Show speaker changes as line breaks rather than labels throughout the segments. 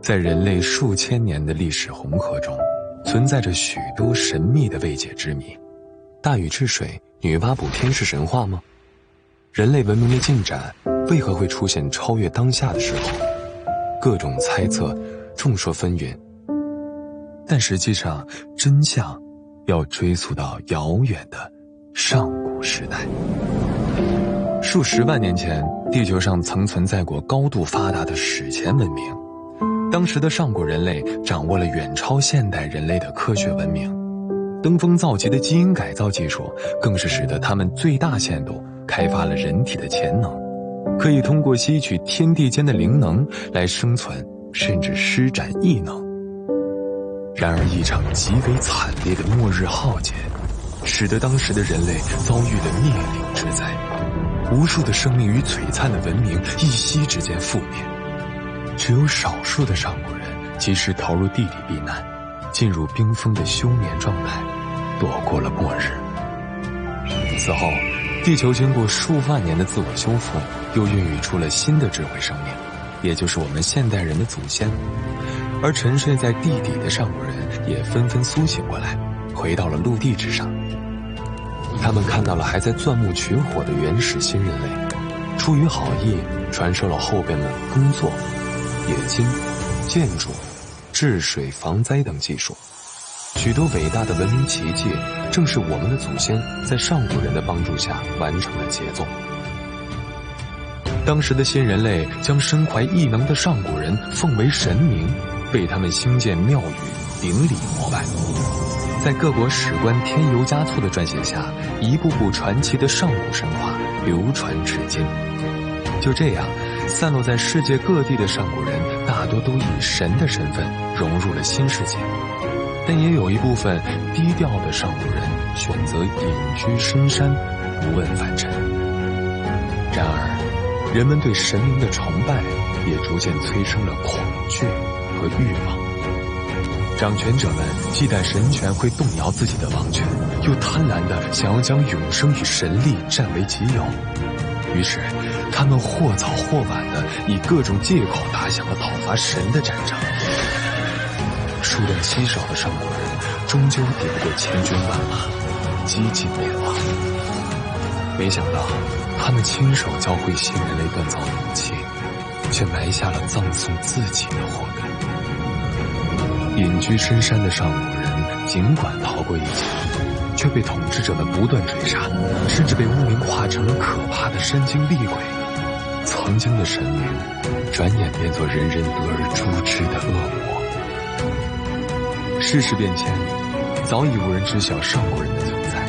在人类数千年的历史红河中，存在着许多神秘的未解之谜。大禹治水、女娲补天是神话吗？人类文明的进展为何会出现超越当下的时候？各种猜测，众说纷纭。但实际上，真相要追溯到遥远的上古时代。数十万年前，地球上曾存在过高度发达的史前文明。当时的上古人类掌握了远超现代人类的科学文明，登峰造极的基因改造技术更是使得他们最大限度开发了人体的潜能，可以通过吸取天地间的灵能来生存，甚至施展异能。然而一场极为惨烈的末日浩劫，使得当时的人类遭遇了灭顶之灾，无数的生命与璀璨的文明一夕之间覆灭。只有少数的上古人及时逃入地底避难，进入冰封的休眠状态，躲过了末日。此后，地球经过数万年的自我修复，又孕育出了新的智慧生命，也就是我们现代人的祖先。而沉睡在地底的上古人也纷纷苏醒过来，回到了陆地之上。他们看到了还在钻木取火的原始新人类，出于好意传授了后辈们耕作、冶金、建筑、治水防灾等技术。许多伟大的文明奇迹正是我们的祖先在上古人的帮助下完成的杰作。当时的新人类将身怀异能的上古人奉为神明，为他们兴建庙宇，顶礼膜拜。在各国史官添油加醋的撰写下，一部部传奇的上古神话流传至今。就这样，散落在世界各地的上古人大多都以神的身份融入了新世界，但也有一部分低调的上古人选择隐居深山，不问凡尘。然而，人们对神明的崇拜也逐渐催生了恐惧和欲望。掌权者们忌惮神权会动摇自己的王权，又贪婪地想要将永生与神力占为己有。于是，他们或早或晚地以各种借口打响了讨伐神的战场。数量稀少的上古人终究抵不过千军万马，几近灭亡。没想到，他们亲手教会新人类锻造武器，却埋下了葬送自己的祸根。隐居深山的上古人尽管逃过一劫，却被统治者们不断追杀，甚至被污名化成了可怕的山精厉鬼。曾经的神明，转眼变作人人得而诛之的恶魔。世事变迁，早已无人知晓上古人的存在，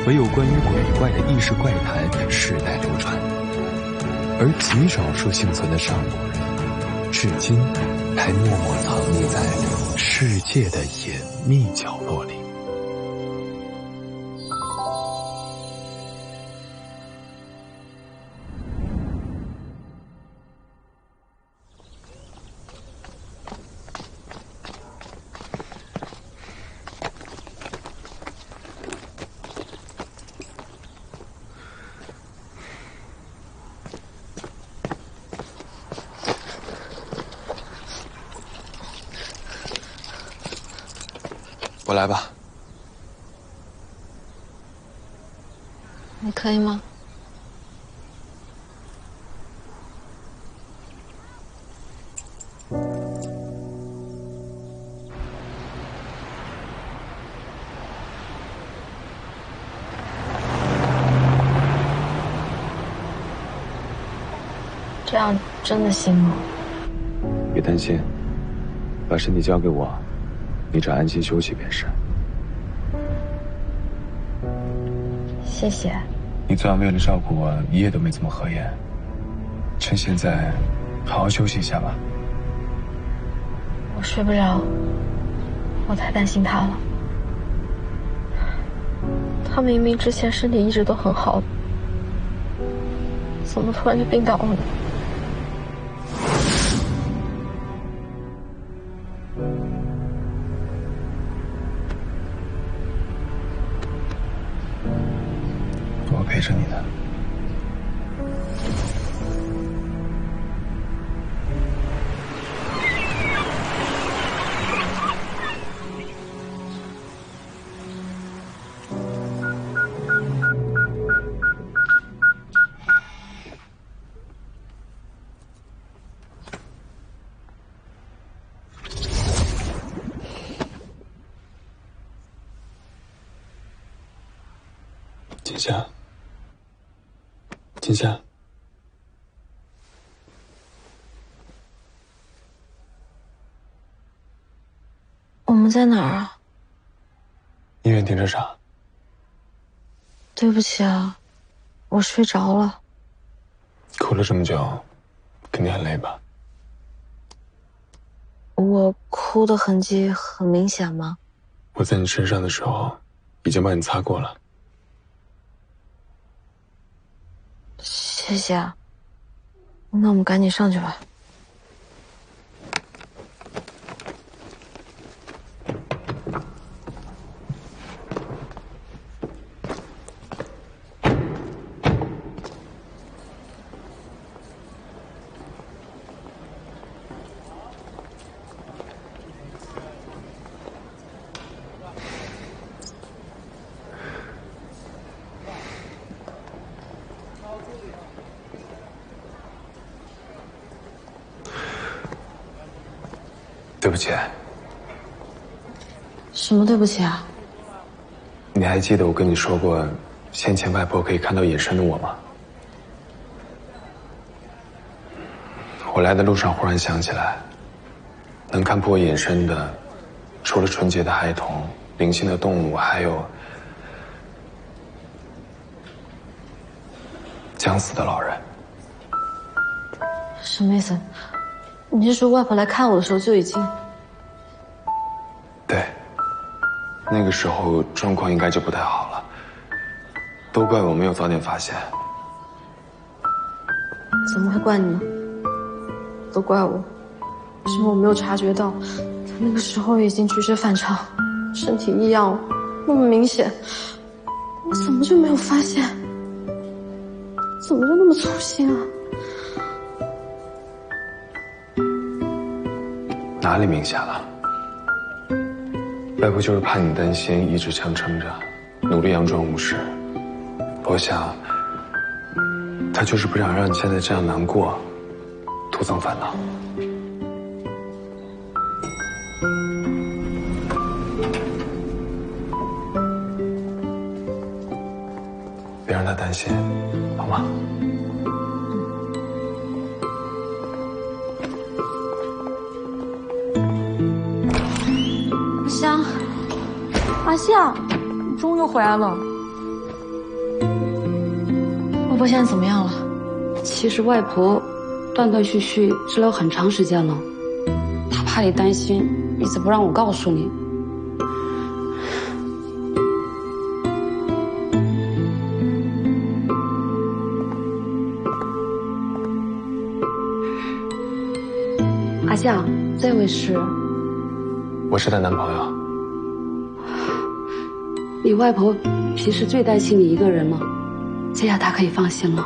唯有关于鬼怪的异事怪谈世代流传。而极少数幸存的上古人，至今还默默藏匿在世界的隐秘角落里。我来吧。
你可以吗？这样真的行吗？
别担心，把身体交给我，你只要安心休息便是。
谢谢。
你昨晚为了照顾我，一夜都没怎么合眼，趁现在好好休息一下吧。
我睡不着，我太担心他了。他明明之前身体一直都很好，怎么突然就病倒了呢？
我陪着你的。
夏，金夏，
我们在哪儿啊？
医院停车场。
对不起啊，我睡着了。
哭了这么久，肯定很累吧？
我哭的痕迹很明显吗？
我在你身上的时候，已经帮你擦过了。
谢谢啊。那我们赶紧上去吧。
对不起。
什么对不起啊？
你还记得我跟你说过，先前外婆可以看到隐身的我吗？我来的路上忽然想起来，能看破隐身的，除了纯洁的孩童、灵性的动物，还有将死的老人。
什么意思？你是说外婆来看我的时候就已经……
对，那个时候状况应该就不太好了，都怪我没有早点发现。
怎么会怪你呢？都怪我，是因为我没有察觉到，他那个时候已经举止反常，身体异样了，那么明显，我怎么就没有发现？怎么就那么粗心啊？
哪里明显了？外婆就是怕你担心，一直强撑着，努力佯装无事。我想，她就是不想让你现在这样难过，徒增烦恼。别让她担心，好吗？
香，阿夏，你终于回来了。外婆现在怎么样了？
其实外婆断断续续治疗很长时间了，她怕你担心，一直不让我告诉你。阿夏，这位是？
我是她男朋友。
你外婆平时最担心你一个人了，这样她可以放心了。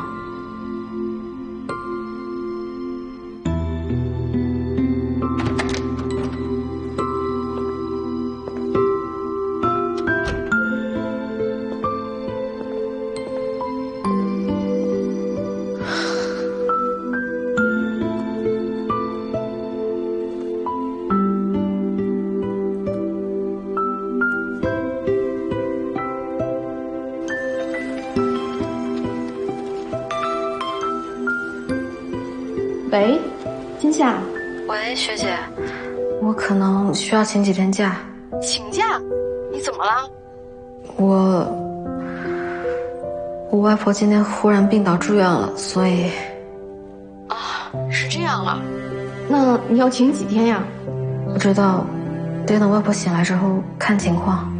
喂，金夏。
喂，学姐，我可能需要请几天假。
请假？你怎么了？
我外婆今天忽然病倒住院了，所以……
啊，是这样啊？那你要请几天呀？
不知道，得等外婆醒来之后看情况。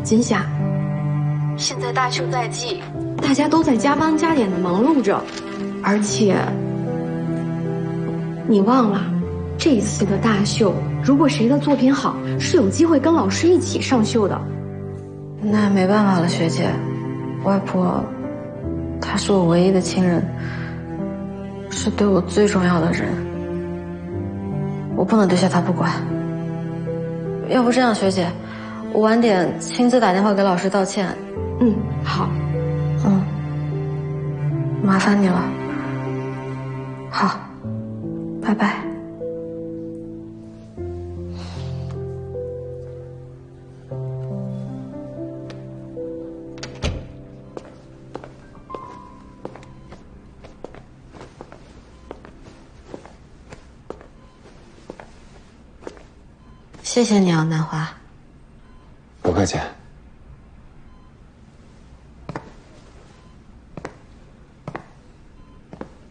金夏，现在大秀在即，大家都在加班加点的忙碌着，而且你忘了，这次的大秀，如果谁的作品好，是有机会跟老师一起上秀的。
那没办法了，学姐，外婆，她是我唯一的亲人，是对我最重要的人，我不能丢下她不管。要不这样，学姐，我晚点亲自打电话给老师道歉。
嗯，好。
麻烦你了。好，拜拜。谢谢你啊，南华。
不客气。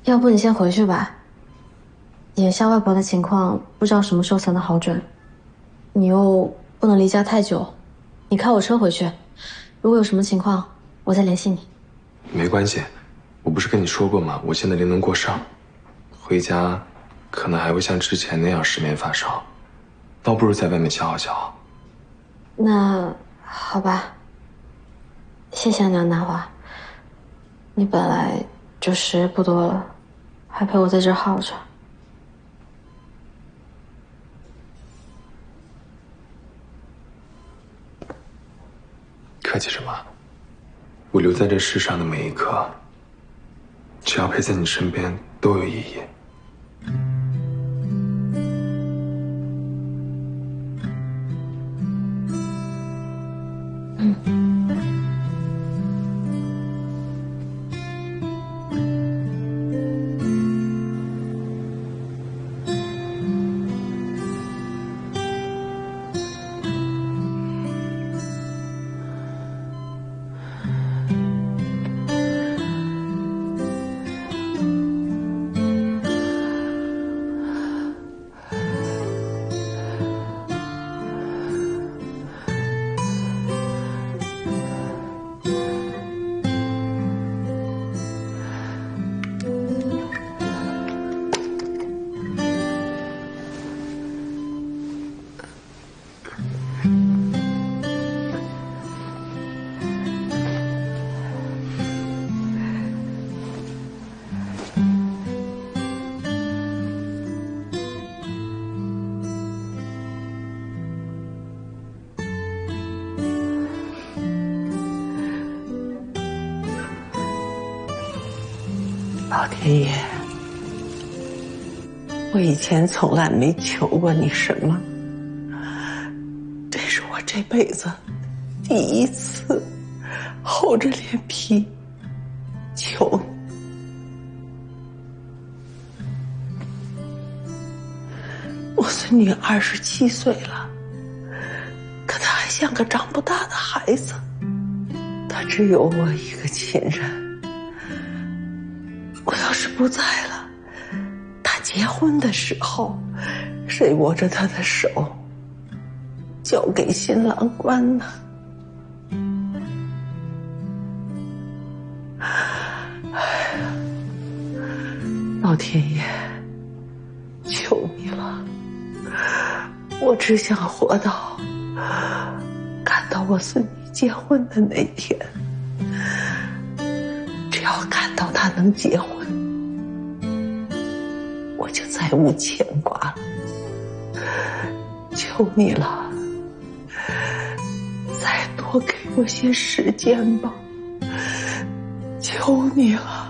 要不你先回去吧。眼下外婆的情况不知道什么时候才能好转，你又不能离家太久，你开我车回去。如果有什么情况，我再联系你。
没关系，我不是跟你说过吗？我现在灵能过剩，回家可能还会像之前那样失眠发烧，倒不如在外面消耗消耗。
那好吧，谢谢你啊，南华。你本来就时日不多了，还陪我在这耗着。
客气什么？我留在这世上的每一刻，只要陪在你身边都有意义。
老天爷，我以前从来没求过你什么，这是我这辈子第一次厚着脸皮求你。我孙女27岁了，可她还像个长不大的孩子，她只有我一个亲人。我要是不在了，他结婚的时候，谁握着他的手交给新郎官呢？哎呀，老天爷，求你了，我只想活到看到我孙女结婚的那天。只要看到他能结婚，我就再无牵挂了。求你了，再多给我些时间吧，求你了。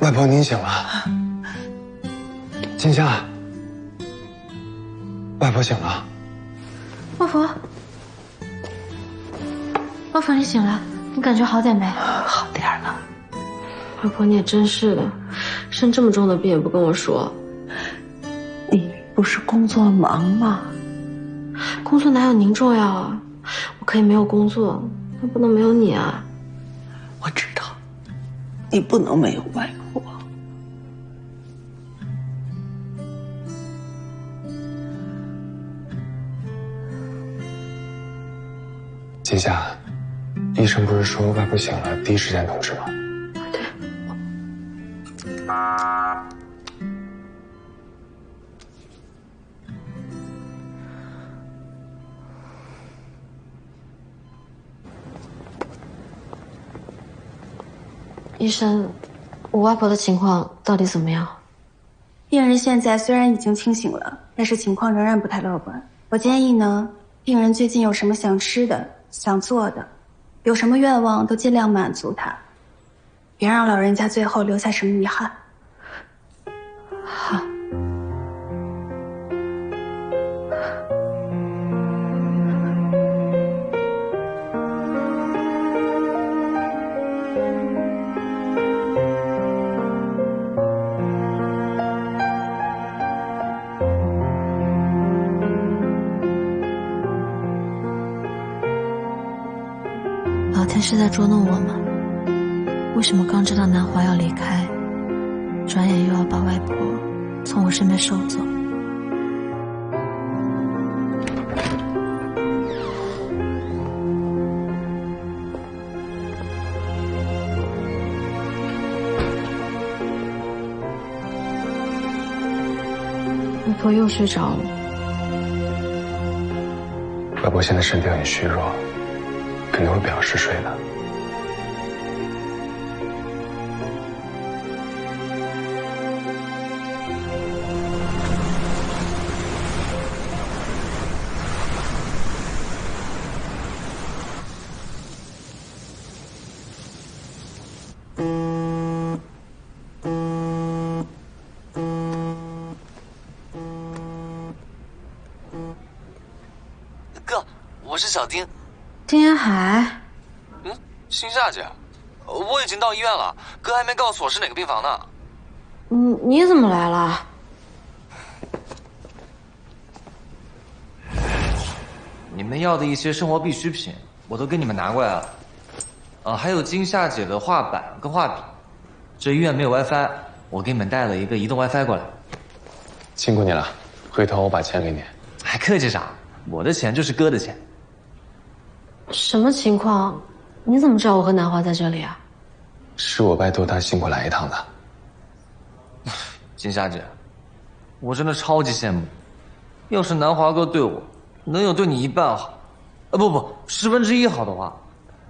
外婆，您醒了。金夏，外婆醒了。
外婆，外婆，你醒了，你感觉好点没？
好点了。
外婆，你也真是的，生这么重的病也不跟我说。
你不是工作忙吗？
工作哪有您重要啊？我可以没有工作，但不能没有你啊。
我知道，你不能没有外婆。
金夏，医生不是说外婆醒了第一时间通知吗？
对。医生，我外婆的情况到底怎么样？
病人现在虽然已经清醒了，但是情况仍然不太乐观。我建议呢，病人最近有什么想吃的、想做的，有什么愿望都尽量满足他，别让老人家最后留下什么遗憾。
好。是在捉弄我吗？为什么刚知道南华要离开，转眼又要把外婆从我身边收走？外婆又睡着了。
外婆现在身体很虚弱，肯定会不想嗜睡的。
哥，我是小丁。
丁彦海。
星夏姐，我已经到医院了，哥还没告诉我是哪个病房呢。
你怎么来了？
你们要的一些生活必需品，我都给你们拿过来了。还有金夏姐的画板跟画笔。这医院没有 WiFi， 我给你们带了一个移动 WiFi 过来。
辛苦你了，回头我把钱给你。
还客气啥？我的钱就是哥的钱。
什么情况？你怎么知道我和南华在这里啊？
是我拜托他辛苦来一趟的。
金夏姐，我真的超级羡慕，要是南华哥对我能有对你一半好，不1/10好的话，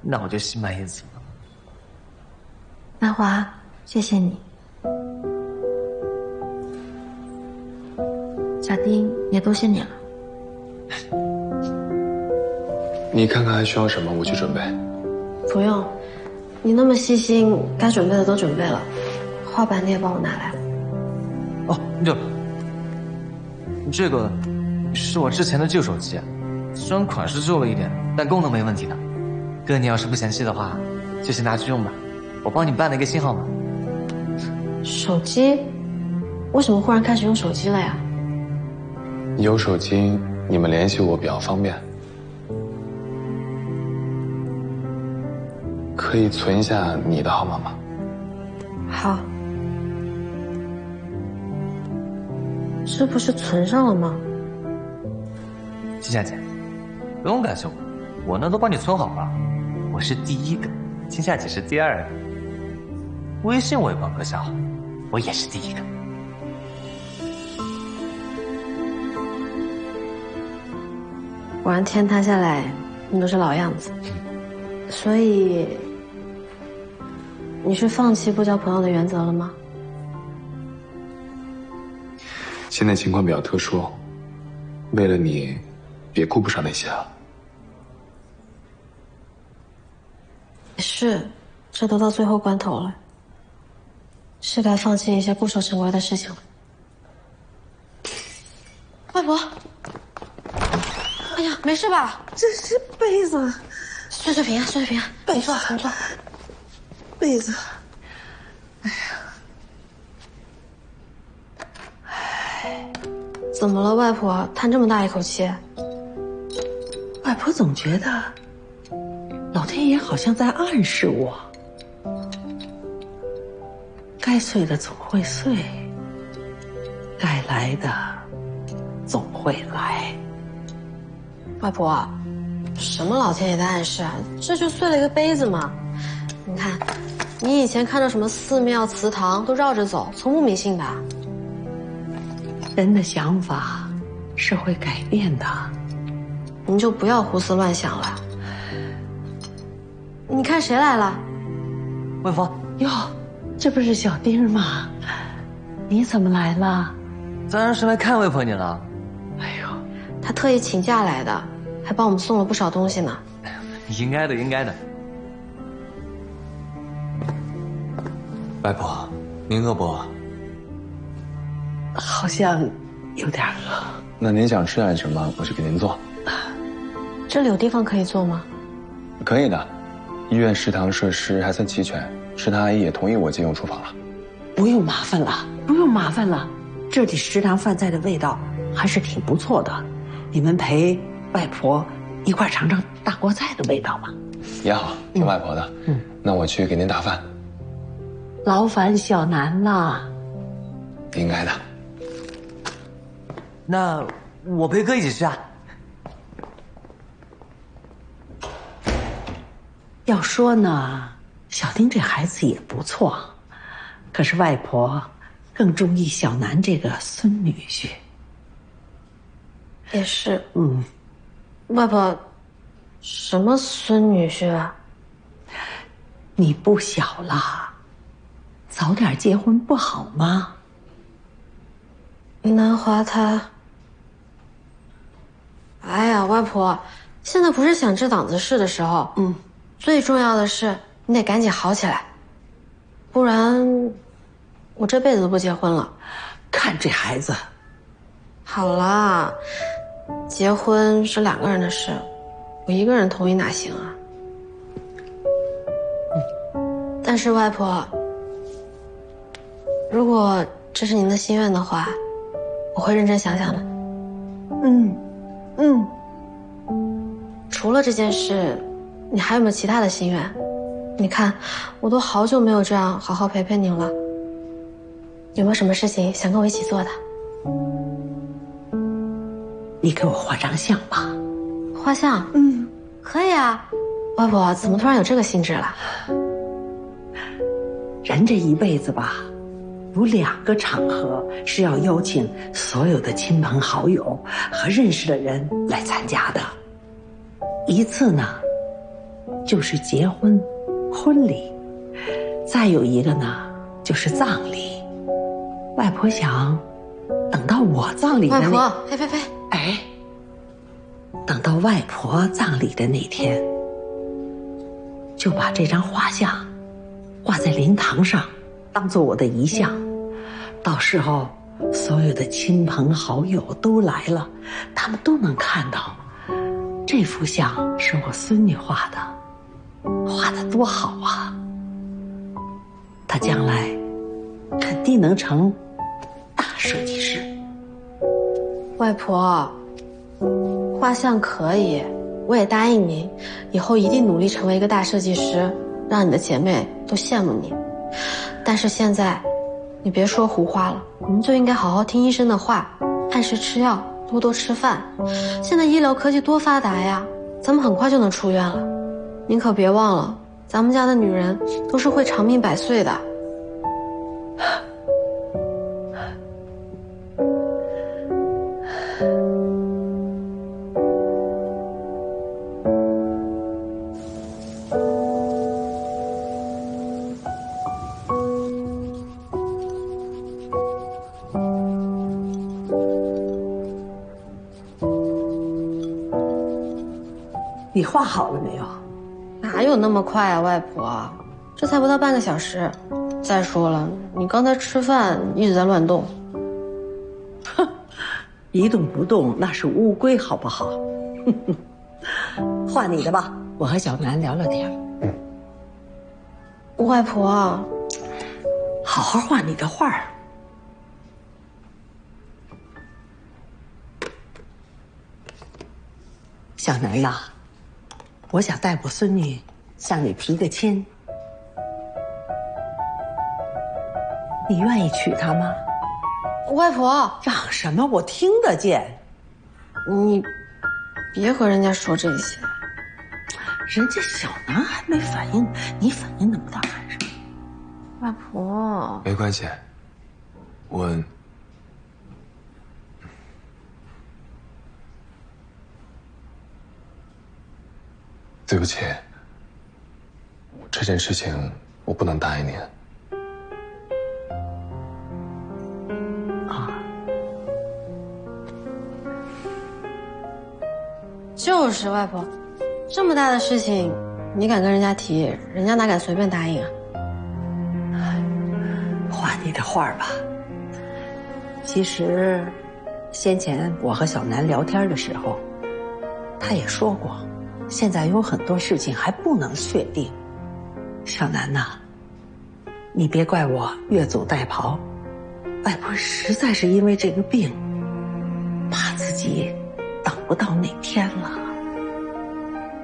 那我就心满意足了。
南华，谢谢你。小丁，也多谢你了。
你看看还需要什么，我去准备。
不用，你那么细心，该准备的都准备了。画板你也帮我拿来。
这个是我之前的旧手机，虽然款式旧了一点，但功能没问题的。哥，你要是不嫌弃的话，就先拿去用吧。我帮你办了一个新号码。
手机？为什么忽然开始用手机了呀？
有手机，你们联系我比较方便。可以存一下你的号码吗？
好。这不是存上了吗？
金夏姐，不用感谢我呢都帮你存好了。我是第一个，金夏姐是第二个。微信我也帮哥下好，我也是第一个。
果然天塌下来，你都是老样子。所以，你是放弃不交朋友的原则了吗？
现在情况比较特殊，为了你，别顾不上那些啊。
是，这都到最后关头了，是该放弃一些固守成规的事情了。外婆，哎呀，没事吧？
这是杯子，
岁岁平安，岁岁平安，没错没错。
杯子，
怎么了，外婆？叹这么大一口气。
外婆总觉得老天爷好像在暗示我，该碎的总会碎，该来的总会来。
外婆，什么老天爷的暗示啊？这就碎了一个杯子嘛。你看，你以前看到什么寺庙、祠堂都绕着走，从不迷信的。
人的想法是会改变的，
您就不要胡思乱想了。你看谁来了？
外婆，
哟，这不是小丁吗？你怎么来了？
当然是来看外婆你了。
哎呦，
他特意请假来的，还帮我们送了不少东西呢。
应该的，应该的。
外婆，您饿不饿？
好像有点饿。
那您想吃点什么，我去给您做。
这里有地方可以坐吗？
可以的，医院食堂设施还算齐全，食堂阿姨也同意我借用厨房了。
不用麻烦了，不用麻烦了，这里食堂饭菜的味道还是挺不错的，你们陪外婆一块尝尝大锅菜的味道吧。
也好，听外婆的。那我去给您打饭。
劳烦小南了。
应该的。
那我陪哥一起去啊。
要说呢，小丁这孩子也不错，可是外婆更中意小南这个孙女婿。
也是，外婆，什么孙女婿啊？
你不小了，早点结婚不好吗？
南华他，哎呀，外婆，现在不是想这档子事的时候。最重要的是你得赶紧好起来，不然我这辈子都不结婚了。
看这孩子。
好啦，结婚是2个人的事，我一个人同意哪行啊？但是外婆，如果这是您的心愿的话，我会认真想想的。除了这件事，你还有没有其他的心愿？你看，我都好久没有这样好好陪陪您了，有没有什么事情想跟我一起做的？
你给我画张像吧。
画像？可以啊。外婆怎么突然有这个兴致了？
人这一辈子吧，有2个场合是要邀请所有的亲朋好友和认识的人来参加的。一次呢，就是结婚婚礼，再有一个呢，就是葬礼。外婆想，等到我葬礼的
外婆，呸！
哎，等到外婆葬礼的那天，就把这张画像挂在灵堂上，当做我的遗像。到时候所有的亲朋好友都来了，他们都能看到这幅像是我孙女画的，画得多好啊！她将来肯定能成大设计师。
外婆，画像可以，我也答应你，以后一定努力成为一个大设计师，让你的姐妹都羡慕你。但是现在，你别说胡话了，我们就应该好好听医生的话，按时吃药，多多吃饭。现在医疗科技多发达呀，咱们很快就能出院了。您可别忘了，咱们家的女人都是会长命百岁的。
你画好了没有？
哪有那么快啊，外婆，这才不到半个小时。再说了，你刚才吃饭一直在乱动。
哼，一动不动那是乌龟，好不好？画你的吧，我和小南聊聊天。
外婆，
好好画你的画儿。小南呐，我想带我孙女向你提个亲，你愿意娶她吗？
外婆，
嚷什么？我听得见。
你别和人家说这些。
人家小南还没反应，你反应那么大干什么？
外婆，
没关系，我对不起，这件事情我不能答应您。
啊，
就是外婆，这么大的事情，你敢跟人家提，人家哪敢随便答应啊？
画你的画吧。其实，先前我和小南聊天的时候，他也说过，现在有很多事情还不能确定。小南呐，你别怪我越俎代庖，外婆实在是因为这个病，怕自己等不到那天了。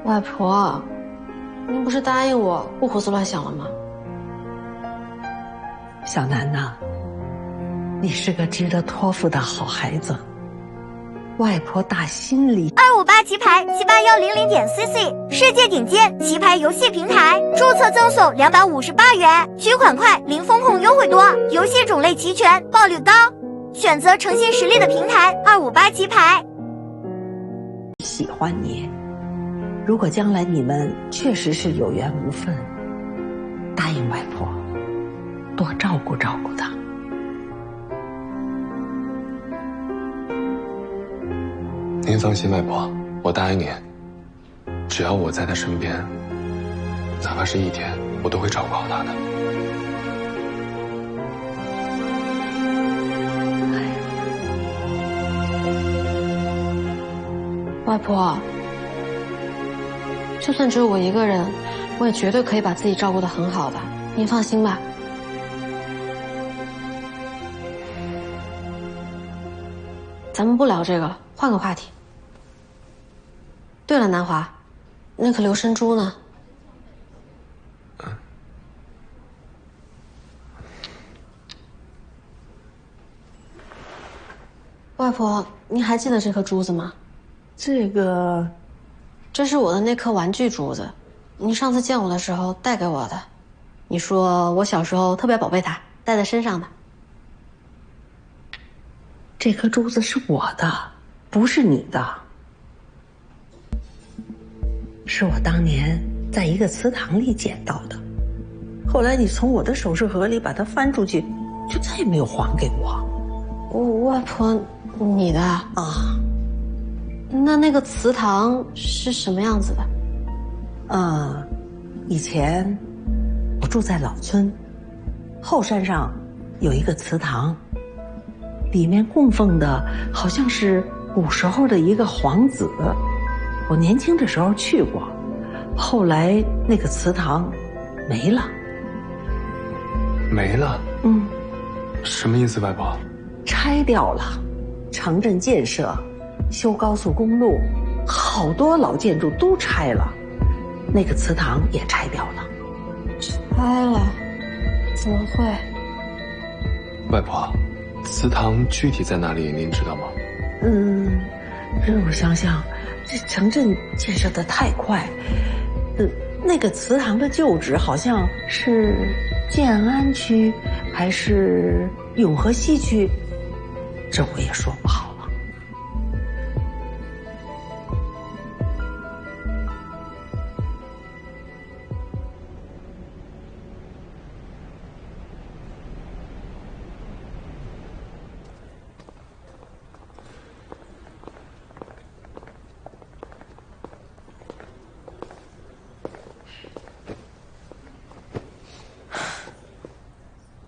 外婆，您不是答应我不胡思乱想了吗？
小楠呐，你是个值得托付的好孩子，外婆打心里。
258棋牌7810.cc，世界顶尖棋牌游戏平台，注册赠送258元，取款快，零风控优惠多，游戏种类齐全，报率高，选择诚信实力的平台258棋牌。
喜欢你，如果将来你们确实是有缘无分，答应外婆多照顾照顾她。
您放心，外婆，我答应您，只要我在她身边，哪怕是1天，我都会照顾好她的。
外婆，就算只有我一个人，我也绝对可以把自己照顾得很好的，您放心吧。咱们不聊这个了，换个话题。对了，南华，那颗留声珠呢？外婆，您还记得这颗珠子吗？这是我的那颗玩具珠子，你上次见我的时候带给我的。你说我小时候特别宝贝它，带在身上的。
这颗珠子是我的，不是你的，是我当年在一个祠堂里捡到的。后来你从我的首饰盒里把它翻出去，就再也没有还给我。
外婆，你的
啊？
那个祠堂是什么样子的？
以前我住在老村，后山上有一个祠堂，里面供奉的好像是古时候的一个皇子。我年轻的时候去过，后来那个祠堂没了。
没了？什么意思，外婆？
拆掉了，城镇建设，修高速公路，好多老建筑都拆了，那个祠堂也拆掉了。
拆了？怎么会？
外婆，祠堂具体在哪里，您知道吗？
让我想想，这城镇建设的太快，那个祠堂的旧址好像是建安区还是永和西区，这我也说不好了。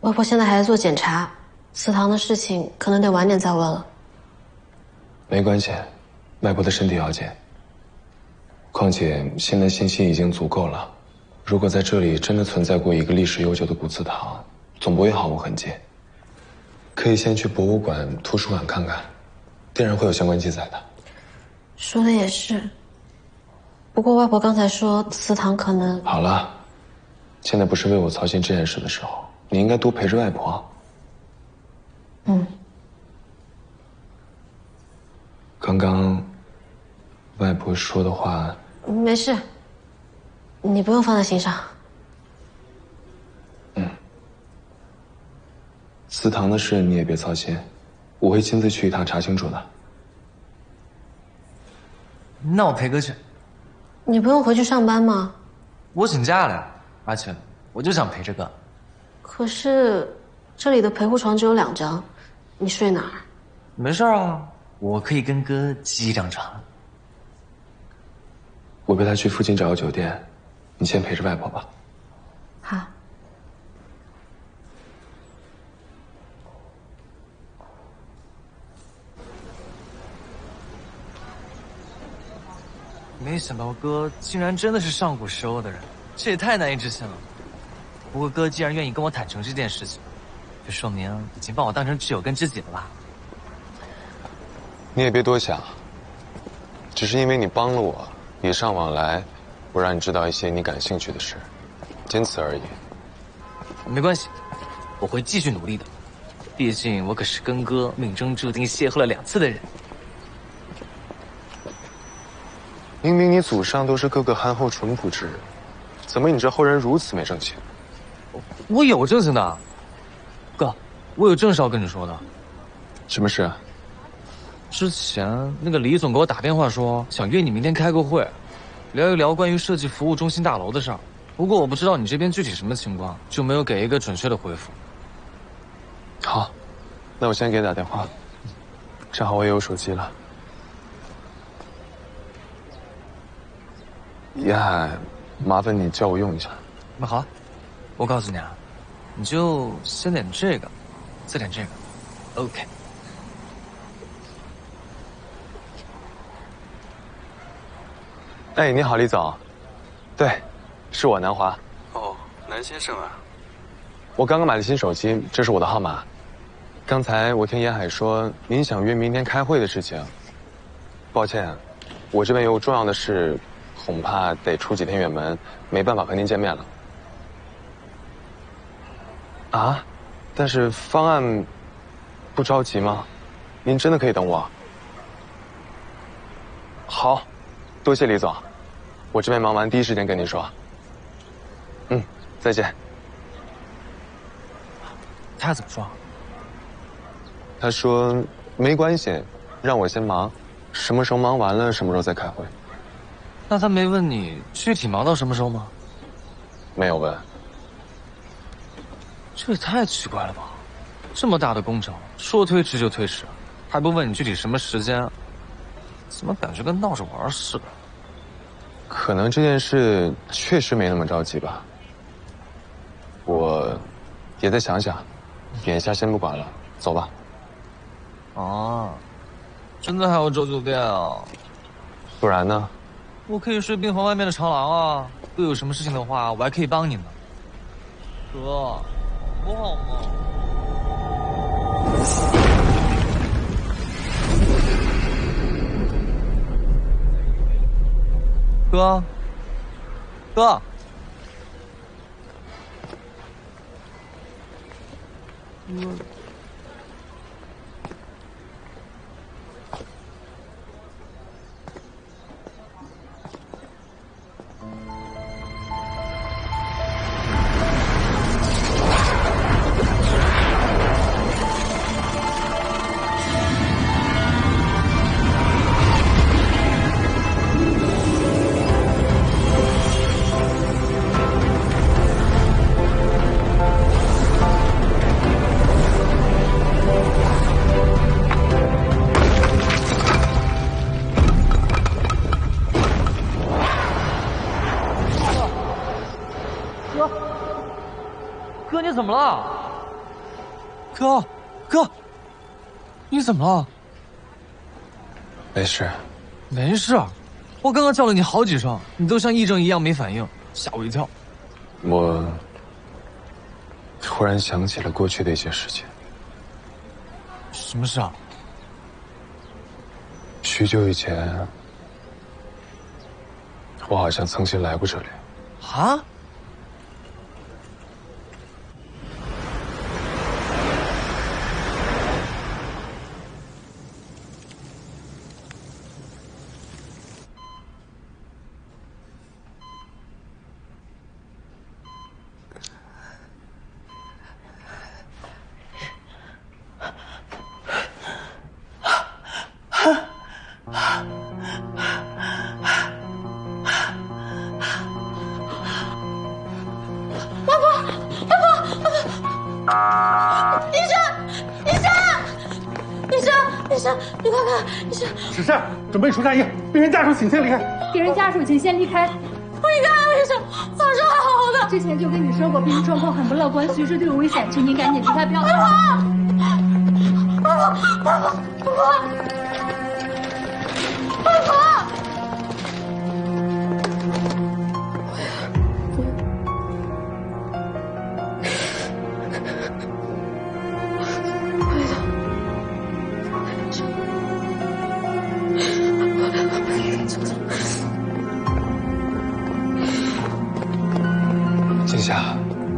外婆现在还在做检查，祠堂的事情可能得晚点再问了。
没关系，外婆的身体要紧。况且现在信息已经足够了，如果在这里真的存在过一个历史悠久的古祠堂，总不会毫无痕迹。可以先去博物馆、图书馆看看，定然会有相关记载的。
说的也是，不过外婆刚才说祠堂可能……
好了，现在不是为我操心这件事的时候，你应该多陪着外婆。刚刚外婆说的话，
没事，你不用放在心上。
祠堂的事你也别操心，我会亲自去一趟查清楚的。
那我陪哥去。
你不用回去上班吗？
我请假了，而且我就想陪着哥。
可是这里的陪护床只有2张，你睡哪儿？
没事啊，我可以跟哥挤1张床。
我陪他去附近找个酒店，你先陪着外婆吧。
好。
没想到哥竟然真的是上古时候的人，这也太难以置信了。不过哥既然愿意跟我坦诚这件事情，就说明已经把我当成挚友跟知己了吧？
你也别多想，只是因为你帮了我，礼尚往来，我让你知道一些你感兴趣的事，仅此而已。
没关系，我会继续努力的。毕竟我可是跟哥命中注定邂逅了2次的人。
明明你祖上都是个个憨厚淳朴之人，怎么你这后人如此没正形？
我有正形的，哥，我有正事要跟你说的。
什么事啊？
之前那个李总给我打电话说，想约你明天开个会，聊一聊关于设计服务中心大楼的事儿。不过我不知道你这边具体什么情况，就没有给一个准确的回复。
好，那我先给你打电话，正好我也有手机了。严海，麻烦你叫我用一下。
那好，我告诉你啊，你就先点这个，再点这个 ，OK。
哎，你好，李总。对，是我南华。
哦，南先生啊。
我刚刚买了新手机，这是我的号码。刚才我听严海说您想约明天开会的事情，抱歉，我这边有重要的事，恐怕得出几天远门，没办法和您见面了。啊？但是方案不着急吗？您真的可以等我？好，多谢李总，我这边忙完第一时间跟您说。嗯，再见。
他怎么说？
他说没关系，让我先忙，什么时候忙完了，什么时候再开会。
那他没问你具体忙到什么时候吗？
没有问。
这也太奇怪了吧！这么大的工程，说推迟就推迟，还不问你具体什么时间，怎么感觉跟闹着玩似的？
可能这件事确实没那么着急吧。我也再想想，眼下先不管了，走吧。
啊，真的还要住酒店啊？
不然呢？
我可以睡病房外面的长廊啊。哥有什么事情的话，我还可以帮你呢。哥，不好吗？哥，哥。哥，你怎么了？哥，你怎么了？
没事，
没事。我刚刚叫了你好几声，你都像癔症一样没反应，吓我一跳。
我突然想起了过去的一些事情。
什么事啊？
许久以前，我好像曾经来过这里。
啊？
你快看，医生！
指示，准备除下衣，病人家属请先离开。
病人家属请先离开。
你看，医生，早上还好好的。
之前就跟你说过，病人状况很不乐观，随时都有危险，请您赶紧离开，不要吵。
外婆！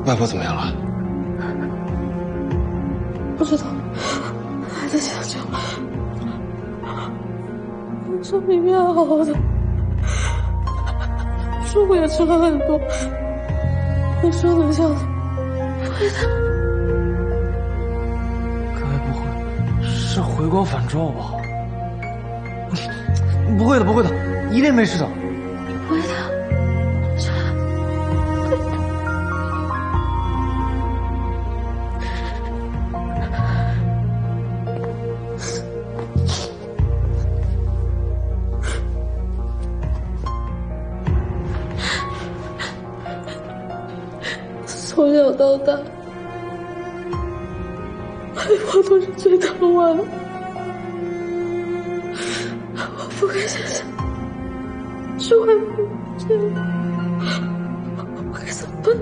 外婆怎么样了？
不知道，还在抢救。说明明还好好的，中午也吃了很多，能说能笑的。
该不会是回光返照吧？不会的，不会的，一定没事的。
不会的，从小到大，外婆都是最疼我的。我不敢想象，是外婆这样，我该怎么办？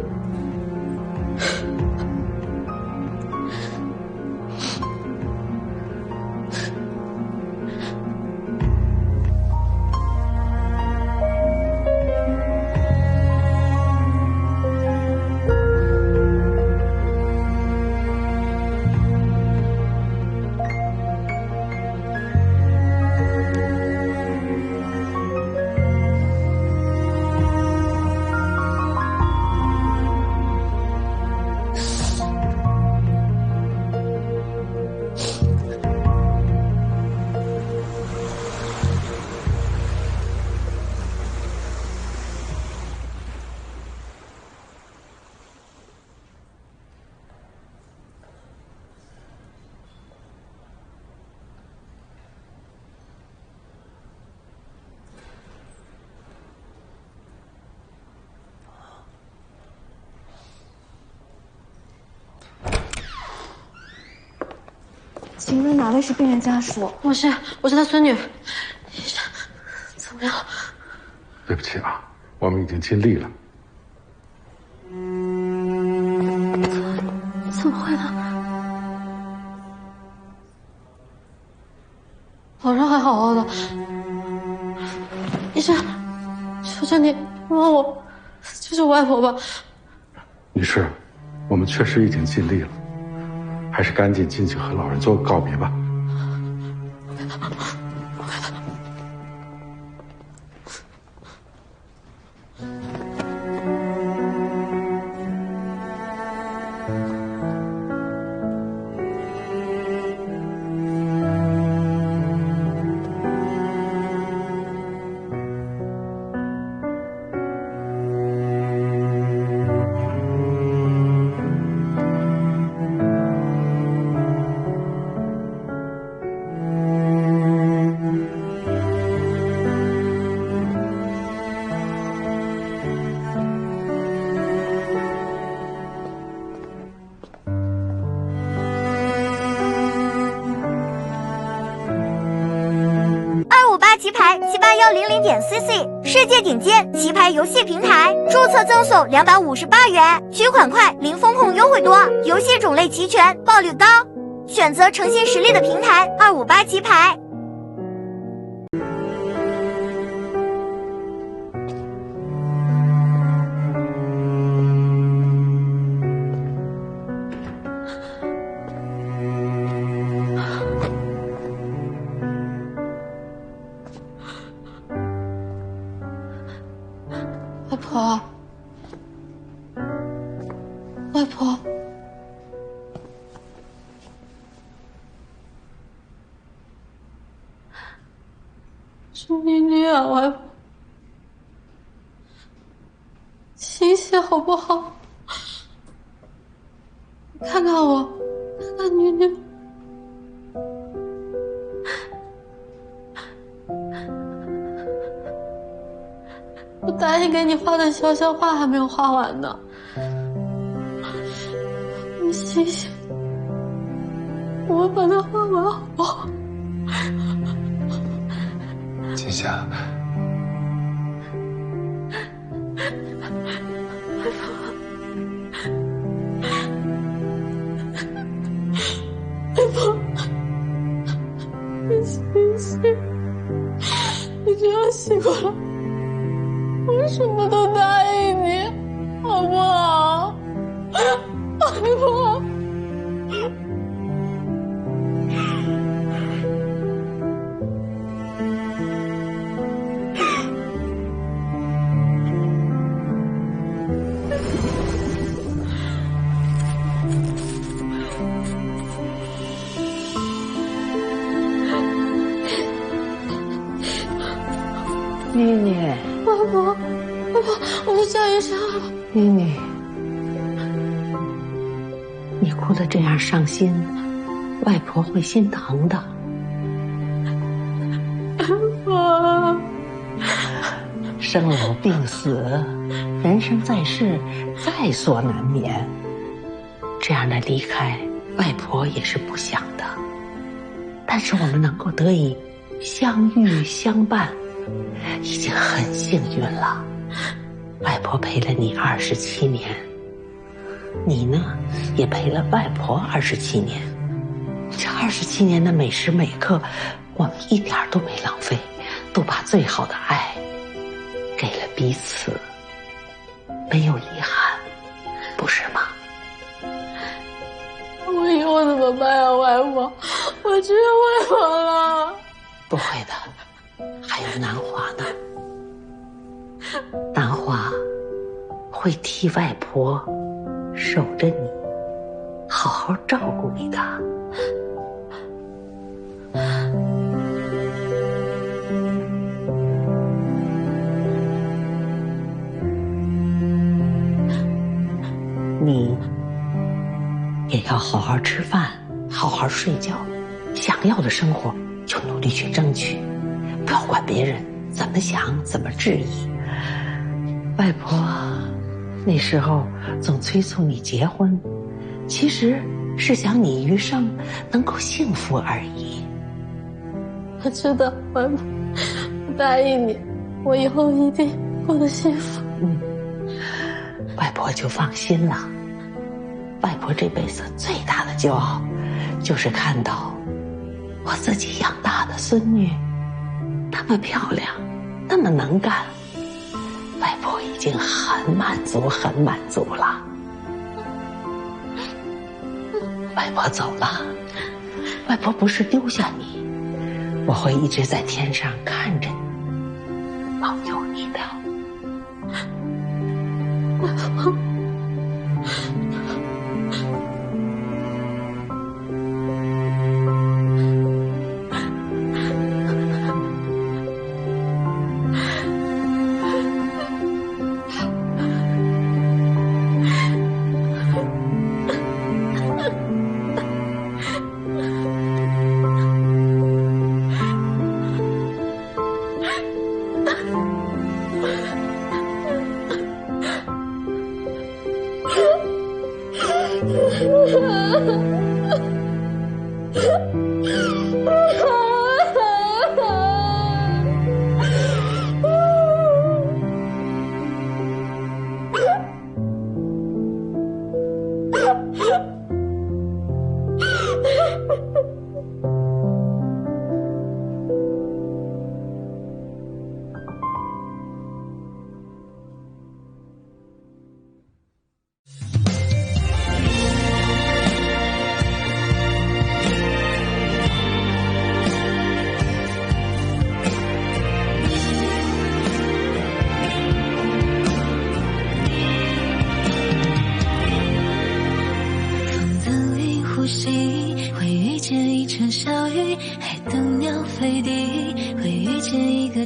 请问哪位是病人家属？
我是他孙女。医生，怎么样？
对不起啊，我们已经尽力了。
怎么会呢？老人还好好的。医生，求求你帮我救救外婆吧。
女士，我们确实已经尽力了，还是赶紧进去和老人做个告别吧。
棋牌7810.cc，世界顶尖棋牌游戏平台，注册赠送258元，取款快，零风控优惠多，游戏种类齐全，报率高，选择诚信实力的平台258棋牌。
外婆，外婆，求你啊，外婆，醒醒好不好？看看我，看看女女。我答应给你画的肖像画还没有画完呢，你醒醒，我把它画完好不好？
金夏，
外婆，你醒醒，你只要醒过来，我什么都答应你，好不好？外婆，我们叫医生。
妮妮，你哭得这样伤心，外婆会心疼的。
我
生老病死，人生在世，在所难免。这样的离开，外婆也是不想的。但是我们能够得以相遇相伴，已经很幸运了。外婆陪了你27年，你呢，也陪了外婆27年。这27年的每时每刻，我们一点都没浪费，都把最好的爱给了彼此，没有遗憾，不是吗？
我以后怎么办呀，外婆？我只有外婆了。
不会的，还有南华呢。南华会替外婆守着你，好好照顾你的。你也要好好吃饭，好好睡觉，想要的生活就努力去争取，不要管别人怎么想怎么质疑。外婆那时候总催促你结婚，其实是想你余生能够幸福而已。
我知道，外婆，我答应你，我以后一定过得幸福。
外婆就放心了。外婆这辈子最大的骄傲，就是看到我自己养大的孙女那么漂亮，那么能干。外婆已经很满足了。外婆走了，外婆不是丢下你，我会一直在天上看着你，保佑你的。
外婆。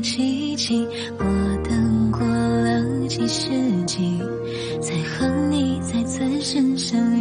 奇迹，我等过了几世纪，才和你再次身相遇。